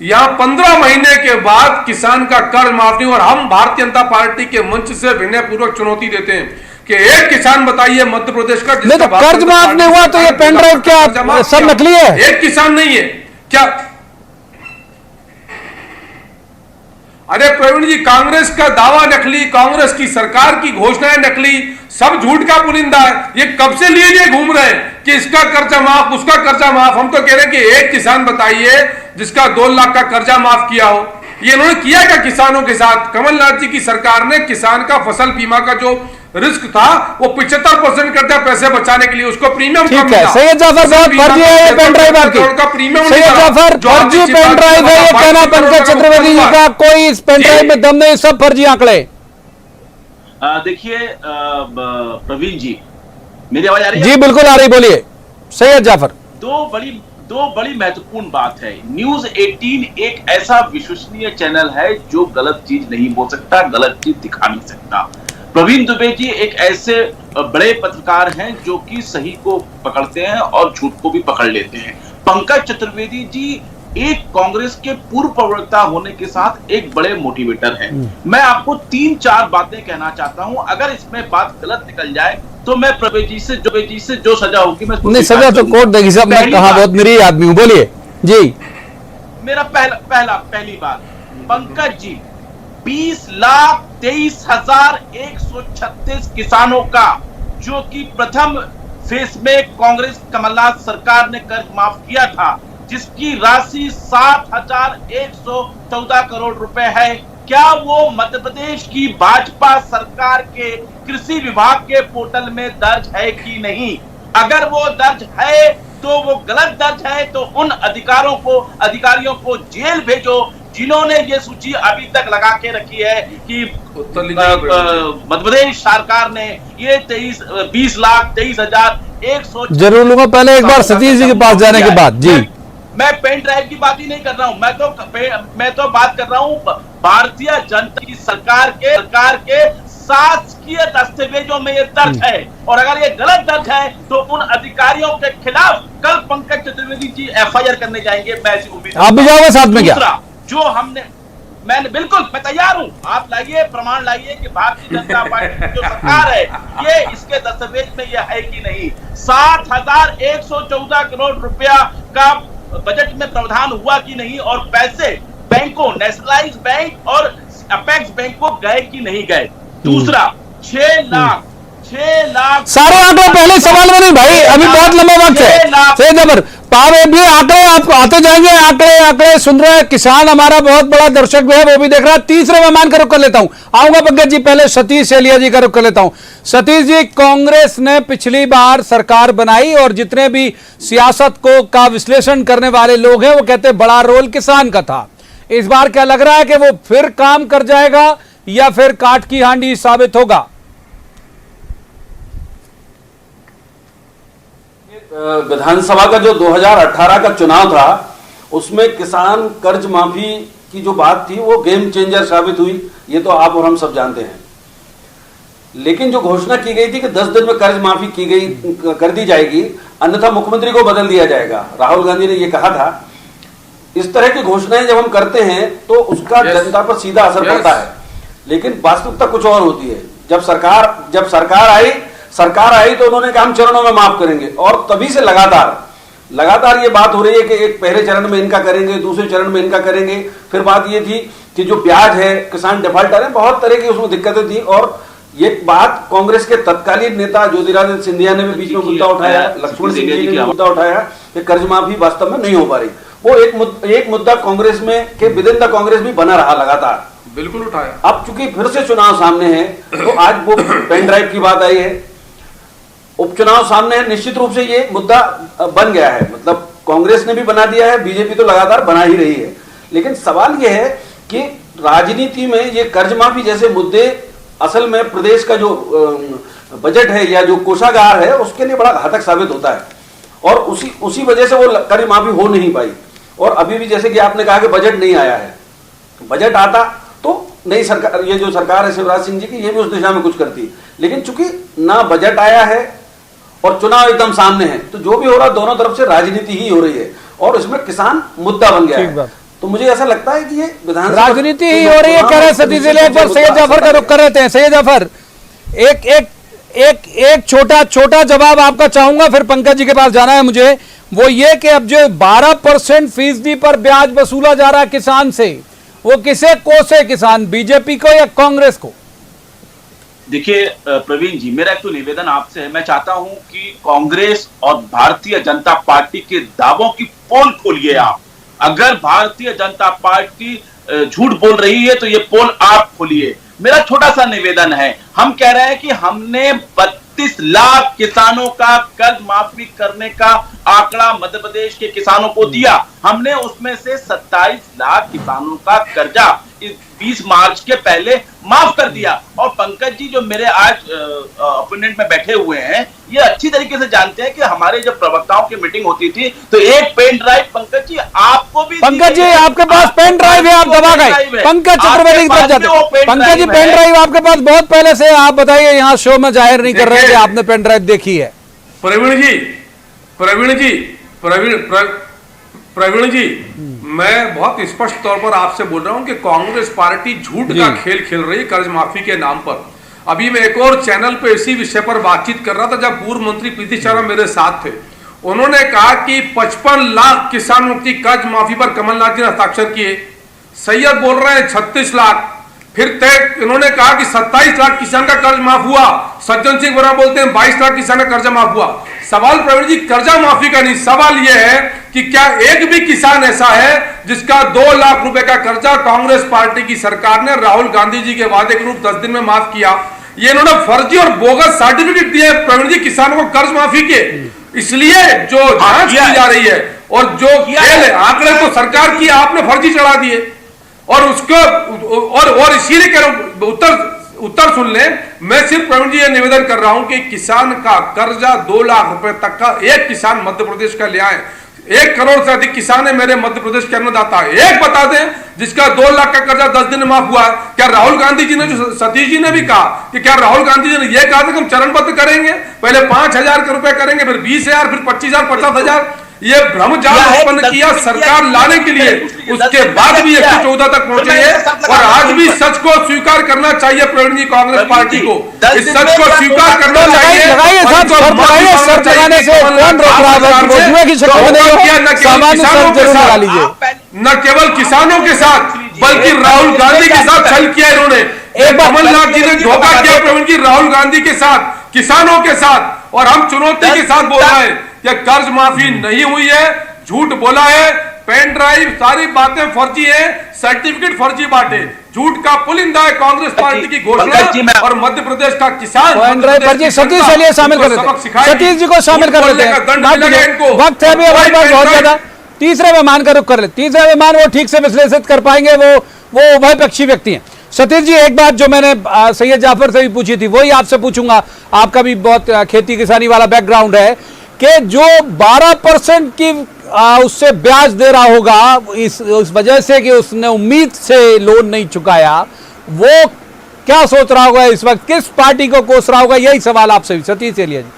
यहाँ 15 महीने के बाद किसान का कर्ज माफ नहीं। और हम भारतीय जनता पार्टी के मंच से विनय पूर्वक चुनौती देते हैं कि एक किसान बताइए मध्य प्रदेश का नहीं तो कर्ज माफ नहीं हुआ तो ये पेन ड्राइव क्या सब नकली है? एक किसान नहीं है क्या? अरे प्रवीण जी, कांग्रेस का दावा नकली, कांग्रेस की सरकार की घोषणाएं नकली, सब झूठ का पुलिंदा है। ये कब से लिए घूम रहे हैं कि इसका कर्जा माफ, उसका कर्जा माफ। हम तो कह रहे हैं कि एक किसान बताइए जिसका 2 लाख का कर्जा माफ किया हो। ये इन्होंने किया क्या किसानों के साथ? कमलनाथ जी की सरकार ने किसान का फसल बीमा का जो रिस्क था वो 75% करता है पैसे बचाने के लिए, उसको प्रीमियम ठीक है। सैयद जाफर बहुत फर्जी है ये पेन ड्राइव आपकी। सैयद जाफर फर्जी पेन ड्राइव है ये कहना पंकज चतुर्वेदी जी का। कोई इस पेन ड्राइव में दम नहीं, सब फर्जी आंकड़े। देखिए प्रवीण जी, मेरी आवाज आ रही है? जी बिल्कुल आ रही, बोलिए सैयद जाफर। दो बड़ी महत्वपूर्ण बात है। न्यूज 18 एक ऐसा विश्वसनीय चैनल है जो गलत चीज नहीं बोल सकता, गलत चीज दिखा नहीं सकता। प्रवीण दुबे जी एक ऐसे बड़े पत्रकार हैं जो कि सही को पकड़ते हैं और झूठ को भी पकड़ लेते हैं। पंकज चतुर्वेदी जी एक कांग्रेस के पूर्व प्रवक्ता होने के साथ एक बड़े मोटिवेटर हैं। मैं आपको 3-4 बातें कहना चाहता हूं। अगर इसमें बात गलत निकल जाए तो मैं प्रवीण जी से जो सजा होगी मैं नहीं, सजा तो कोर्ट देगी साहब। मैं कहा बहुत निरीह आदमी हूं, बोलिए जी। मेरा पहली बात, पंकज जी 20,23,136 किसानों का जो कि प्रथम फेज में कांग्रेस कमलनाथ सरकार ने कर्ज माफ किया था, जिसकी राशि 7,114 करोड़ रुपए है, क्या वो मध्य प्रदेश की भाजपा सरकार के कृषि विभाग के पोर्टल में दर्ज है कि नहीं? अगर वो दर्ज है तो वो गलत दर्ज है तो उन अधिकारियों को जेल भेजो जिन्होंने ये सूची अभी तक लगा के रखी है कि मध्य प्रदेश सरकार ने ये 20,23,100 जरूर लूंगा। पहले एक बार सतीश जी के पास जाने के बाद जी। मैं पेन ड्राइव की बात ही नहीं कर रहा हूं, मैं तो बात कर रहा हूं भारतीय जनता की सरकार के शासकीय दस्तावेजों में ये दर्ज है। और अगर ये गलत दर्ज है तो उन अधिकारियों के खिलाफ कल पंकज चतुर्वेदी जी FIR करने जाएंगे। मैं ऐसी उम्मीद। आप भी जाओगे साथ में क्या? जो मैंने बिल्कुल, मैं तैयार हूं। आप लाइए, प्रमाण लाइए कि भारतीय जनता पार्टी की जो सरकार है ये इसके दस्तावेज में ये है कि नहीं। 7,114 करोड़ रुपया का बजट में प्रावधान हुआ कि नहीं, और पैसे बैंकों, नेशनलाइज बैंक और अपेक्स बैंक को गए कि नहीं गए। दूसरा, 6 लाख सारे आंकड़े पहले सवाल में नहीं भाई, अभी बहुत लंबा वक्त है। पावे भी आंकड़े आप आते जाएंगे, आंकड़े सुन रहे हैं। किसान हमारा बहुत बड़ा दर्शक भी है, वो भी देख रहा है। तीसरे मेहमान का रुख कर लेता हूं, आऊंगा पंकज जी। पहले सतीश एलिया जी का रुख कर लेता हूं। सतीश जी, कांग्रेस ने पिछली बार सरकार बनाई और जितने भी सियासत का विश्लेषण करने वाले लोग हैं वो कहते बड़ा रोल किसान का था। इस बार क्या लग रहा है कि वो फिर काम कर जाएगा या फिर काट की हांडी साबित होगा? विधानसभा का जो 2018 का चुनाव था उसमें किसान कर्ज माफी की जो बात थी वो गेम चेंजर साबित हुई, ये तो आप और हम सब जानते हैं। लेकिन जो घोषणा की गई थी कि 10 दिन में कर्ज माफी कर दी जाएगी, अन्यथा मुख्यमंत्री को बदल दिया जाएगा, राहुल गांधी ने ये कहा था। इस तरह की घोषणाएं जब हम करते हैं तो उसका जनता पर सीधा असर पड़ता है, लेकिन वास्तविकता कुछ और होती है। जब सरकार आई तो उन्होंने कहा हम चरणों में माफ करेंगे, और तभी से लगातार ये बात हो रही है कि एक पहले चरण में इनका करेंगे, दूसरे चरण में इनका करेंगे। फिर बात ये थी कि जो ब्याज है, किसान डिफॉल्टर है, बहुत तरह की उसमें दिक्कतें थी। और ये बात कांग्रेस के तत्कालीन नेता ज्योतिरादित्य सिंधिया ने भी बीच में मुद्दा उठाया, लक्ष्मण सिंह जी ने मुद्दा उठाया कि कर्ज माफी वास्तव में नहीं हो पा रही। वो एक मुद्दा कांग्रेस में के विदिन द कांग्रेस भी बना रहा लगातार, बिल्कुल उठाया। अब चूंकि फिर से चुनाव सामने है तो आज वो पेन ड्राइव की बात आई है, उपचुनाव सामने है, निश्चित रूप से ये मुद्दा बन गया है। मतलब कांग्रेस ने भी बना दिया है, बीजेपी तो लगातार बना ही रही है। लेकिन सवाल ये है कि राजनीति में ये कर्ज माफी जैसे मुद्दे असल में प्रदेश का जो बजट है या जो कोषागार है उसके लिए बड़ा घातक साबित होता है, और उसी वजह से वो कर्ज माफी हो नहीं पाई। और अभी भी जैसे कि आपने कहा कि बजट नहीं आया है, बजट आता तो नई सरकार, ये जो सरकार है शिवराज सिंह जी की, ये भी उस दिशा में कुछ करती। लेकिन चूंकि ना बजट आया है और चुनाव एकदम सामने है, तो जो भी हो रहा दोनों तरफ से राजनीति ही हो रही है, और इसमें किसान मुद्दा बन गया है। तो मुझे ऐसा लगता है कि ये विधानसभा राजनीति ही हो रही है, कह रहे सतीश जी। एक बार सैयद जाफर का रुख कर रहे थे। सैयद जाफर, एक एक एक एक छोटा जवाब आपका चाहूंगा, फिर पंकज जी के पास जाना है मुझे। वो ये कि अब जो 12% फीसदी पर ब्याज वसूला जा रहा है किसान से, वो किसे कोसे किसान, बीजेपी को या कांग्रेस को? देखिए प्रवीण जी, मेरा एक तो निवेदन आपसे है, मैं चाहता हूं कि कांग्रेस और भारतीय जनता पार्टी के दावों की पोल खोलिए आप। अगर भारतीय जनता पार्टी झूठ बोल रही है तो ये पोल आप खोलिए। मेरा छोटा सा निवेदन है, हम कह रहे हैं कि हमने 32 लाख किसानों का कर्ज माफी करने का आंकड़ा मध्य प्रदेश के किसानों को दिया। हमने उसमें से 27 लाख किसानों का कर्जा इस 20 मार्च के पहले माफ कर दिया। और पंकज जी जो मेरे आज ओपोनेंट में बैठे हुए हैं, ये अच्छी तरीके से जानते हैं कि हमारे जब प्रवक्ताओं की मीटिंग होती थी तो एक पेन ड्राइव पंकज जी आपको भी, पंकज जी आपके पास पेन ड्राइव है, आप दबा गए। पंकज चतुर्वेदी की तरफ जाते। पंकज जी पेन ड्राइव आपके पास बहुत पहले से, आप बताइए, यहाँ शो में जाहिर नहीं कर रहे कि आपने पेन ड्राइव देखी है। प्रवीण जी, मैं बहुत स्पष्ट तौर पर आपसे बोल रहा हूं कि कांग्रेस पार्टी झूठ का खेल खेल रही है कर्ज माफी के नाम पर। अभी मैं एक और चैनल पे इसी विषय पर बातचीत कर रहा था, जब पूर्व मंत्री प्रीति शर्मा मेरे साथ थे। उन्होंने कहा कि 55 लाख किसानों की कर्ज माफी पर कमलनाथ जी ने हस्ताक्षर किए। सैयद बोल रहे हैं 36 लाख। फिर तय इन्होंने कहा कि 27 लाख किसान का कर्ज माफ हुआ। सज्जन सिंह बोरा बोलते हैं 22 लाख किसान का कर्जा माफ हुआ। सवाल प्रवीण जी कर्जा माफी का नहीं, सवाल यह है कि क्या एक भी किसान ऐसा है जिसका 2 लाख रुपए का कर्जा कांग्रेस पार्टी की सरकार ने राहुल गांधी जी के वादे के रूप 10 दिन में माफ किया? ये इन्होंने फर्जी और बोगस सर्टिफिकेट दिए प्रवीण जी किसानों को कर्ज माफी के। इसलिए जो जांच की जा रही है और जो खेल है, आंकड़े तो सरकार की, आपने फर्जी चढ़ा दिए। और उसको और इसीलिए कह रहा हूं, उत्तर सुन ले। मैं सिर्फ प्रवीण जी ये निवेदन कर रहा हूं कि किसान का कर्जा 2 लाख रुपए तक का एक किसान मध्य प्रदेश का ले आए। 1 करोड़ से अधिक किसान है मेरे मध्य प्रदेश के अन्नदाता। एक बता दें जिसका 2 लाख का कर्जा 10 दिन में माफ हुआ है। क्या राहुल गांधी जी ने, जो सतीश जी ने भी कहा कि क्या राहुल गांधी जी ने यह कहा था कि हम चरणबद्ध करेंगे, पहले 5,000 के रुपए करेंगे, फिर 20,000, फिर 25,000, 50,000? ये भ्रमजाल उत्पन्न किया सरकार लाने के लिए। उसके बाद भी 114 तक पहुंचे हैं। और आज भी सच को स्वीकार करना चाहिए प्रवीण जी कांग्रेस पार्टी को, इस सच को स्वीकार करना चाहिए। न केवल किसानों के साथ बल्कि राहुल गांधी के साथ छल किया इन्होंने। कमलनाथ जी ने धोखा किया प्रवीण जी राहुल गांधी के साथ, किसानों के साथ। और हम चुनौती के साथ बोल रहे हैं कि कर्ज माफी नहीं हुई है, झूठ बोला है, पेन ड्राइव सारी बातें फर्जी है, सर्टिफिकेट फर्जी बांटे, झूठ का पुलिंदा है कांग्रेस पार्टी की घोषणा। और मध्य प्रदेश का किसान पेन ड्राइव फर्जी। सतीश चलिए शामिल कर लेते हैं, सतीश जी को शामिल कर लेते हैं। वक्त है अभी हमारे पास बहुत ज्यादा। तीसरे मेहमान का रुख कर ले। तीसरे मेहमान वो ठीक से विश्लेषित कर पाएंगे, वो उभय पक्षी व्यक्ति हैं। सतीश जी, एक बात जो मैंने सैयद जाफर से भी पूछी थी वही आपसे पूछूंगा। आपका भी बहुत खेती किसानी वाला बैकग्राउंड है कि जो 12% की उससे ब्याज दे रहा होगा इस वजह से कि उसने उम्मीद से लोन नहीं चुकाया, वो क्या सोच रहा होगा इस वक्त, किस पार्टी को कोस रहा होगा? यही सवाल आपसे भी। सतीश चलिए जी।